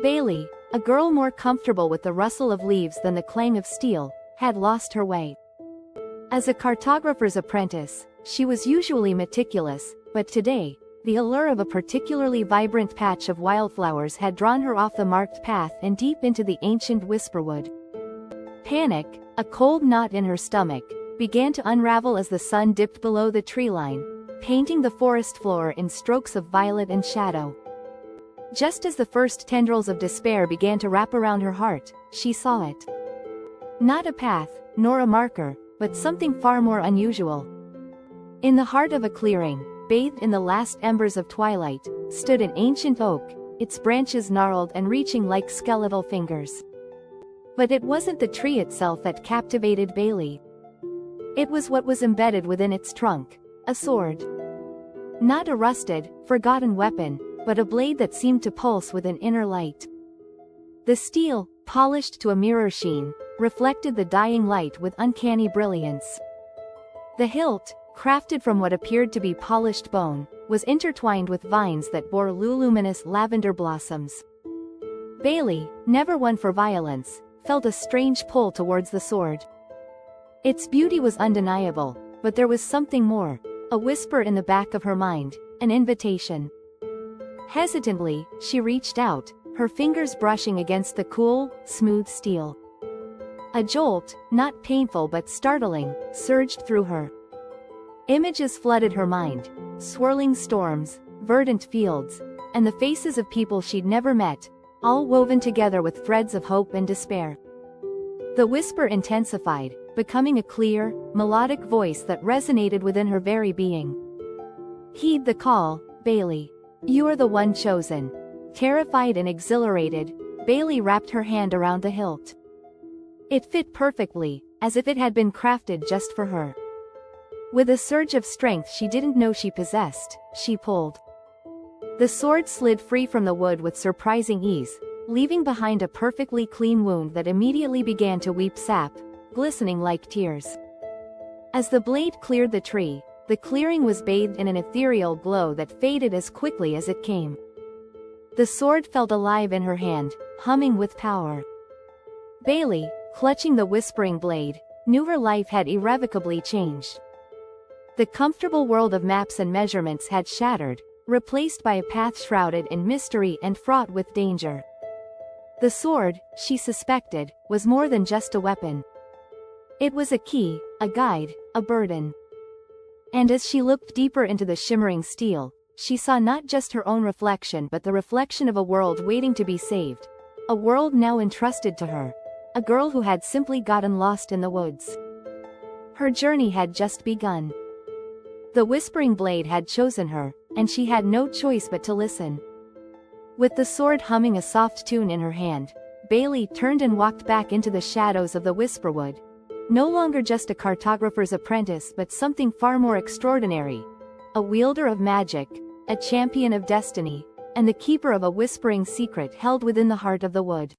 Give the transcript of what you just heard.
Bailey, a girl more comfortable with the rustle of leaves than the clang of steel, had lost her way. As a cartographer's apprentice, she was usually meticulous, but today, the allure of a particularly vibrant patch of wildflowers had drawn her off the marked path and deep into the ancient whisperwood. Panic, a cold knot in her stomach, began to unravel as the sun dipped below the tree line, painting the forest floor in strokes of violet and shadow. Just as the first tendrils of despair began to wrap around her heart, she saw it. Not a path, nor a marker, but something far more unusual. In the heart of a clearing, bathed in the last embers of twilight, stood an ancient oak, its branches gnarled and reaching like skeletal fingers. But it wasn't the tree itself that captivated Bailey. It was what was embedded within its trunk, a sword. Not a rusted, forgotten weapon, but a blade that seemed to pulse with an inner light. The steel, polished to a mirror sheen, reflected the dying light with uncanny brilliance. The hilt, crafted from what appeared to be polished bone, was intertwined with vines that bore luminous lavender blossoms. Bailey, never one for violence, felt a strange pull towards the sword. Its beauty was undeniable, but there was something more, a whisper in the back of her mind, an invitation. Hesitantly, she reached out, her fingers brushing against the cool, smooth steel. A jolt, not painful but startling, surged through her. Images flooded her mind, swirling storms, verdant fields, and the faces of people she'd never met, all woven together with threads of hope and despair. The whisper intensified, becoming a clear, melodic voice that resonated within her very being. Heed the call, Bailey. You are the one chosen. Terrified and exhilarated, Bailey wrapped her hand around the hilt. It fit perfectly, as if it had been crafted just for her. With a surge of strength she didn't know she possessed, she pulled. The sword slid free from the wood with surprising ease, leaving behind a perfectly clean wound that immediately began to weep sap, glistening like tears. As the blade cleared the tree, the clearing was bathed in an ethereal glow that faded as quickly as it came. The sword felt alive in her hand, humming with power. Bailey, clutching the whispering blade, knew her life had irrevocably changed. The comfortable world of maps and measurements had shattered, replaced by a path shrouded in mystery and fraught with danger. The sword, she suspected, was more than just a weapon. It was a key, a guide, a burden. And as she looked deeper into the shimmering steel, she saw not just her own reflection but the reflection of a world waiting to be saved. A world now entrusted to her. A girl who had simply gotten lost in the woods. Her journey had just begun. The whispering blade had chosen her, and she had no choice but to listen. With the sword humming a soft tune in her hand, Bailey turned and walked back into the shadows of the whisperwood. No longer just a cartographer's apprentice but something far more extraordinary. A wielder of magic, a champion of destiny, and the keeper of a whispering secret held within the heart of the wood.